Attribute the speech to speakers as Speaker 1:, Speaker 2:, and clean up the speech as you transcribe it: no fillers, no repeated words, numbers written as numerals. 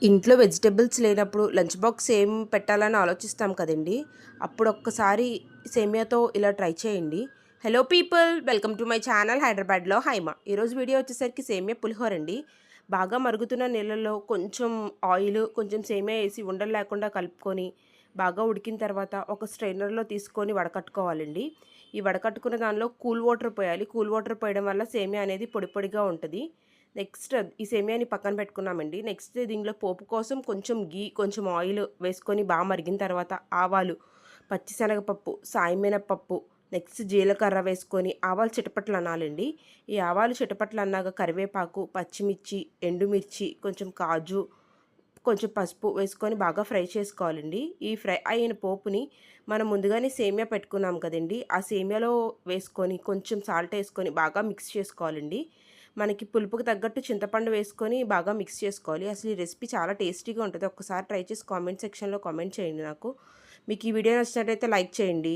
Speaker 1: ఇంట్లో వెజిటబుల్స్ లేనప్పుడు lunch box ఏం పెట్టాలని ఆలోచిస్తాం కదండీ! అప్పుడు ఒక్కసారి సేమియాతో ఇలా ట్రై చేయండి. Hello people! Welcome to my channel హైదరాబాద్‌లో హైమ. ఈరోజు వీడియో వచ్చేసరికి సేమియా పులిహోర అండి. బాగా మరుగుతున్న నీళ్ళలో కొంచెం ఆయిల్, కొంచెం సేమియా ఏసి ఉండలు లేకుండా కలుపుకొని, బాగా ఉడికిన తర్వాత ఒక స్ట్రైనర్‌లో తీసుకొని వడకట్టుకోవాలండి. ఈ వడకట్టుకున్న దానిలో కూల్ వాటర్ పోయాలి. కూల్ వాటర్ పోయడం వల్ల సేమియా అనేది పొడి పొడిగా ఉంటది. నెక్స్ట్ ఈ సేమియాని పక్కన పెట్టుకున్నామండి. నెక్స్ట్ దీనిలో పోపు కోసం కొంచెం ఘీ, కొంచెం ఆయిల్ వేసుకొని బాగా మరిగిన తర్వాత ఆవాలు, పచ్చిశనగపప్పు, సాయి మినపప్పు, నెక్స్ట్ జీలకర్ర వేసుకొని ఆవాలు చిటపటలనాలండి. ఈ ఆవాలు చిటపటలన్నాక కరివేపాకు, పచ్చిమిర్చి, ఎండుమిర్చి, కొంచెం కాజు, కొంచెం పసుపు వేసుకొని బాగా ఫ్రై చేసుకోవాలండి. ఈ ఫ్రై అయిన పోపుని మనం ముందుగానే సేమియా పెట్టుకున్నాం కదండీ! ఆ సేమియాలో వేసుకొని కొంచెం సాల్ట్ వేసుకొని బాగా మిక్స్ చేసుకోవాలండి. మనకి పులుపుకి తగ్గట్టు చింతపండు వేసుకొని బాగా మిక్స్ చేసుకోవాలి. అసలు ఈ రెసిపీ చాలా టేస్టీగా ఉంటది. ఒక్కసారి ట్రై చేసి కామెంట్ సెక్షన్‌లో కామెంట్ చేయండి నాకు. మీకు ఈ వీడియో నచ్చినట్టయితే లైక్ చేయండి.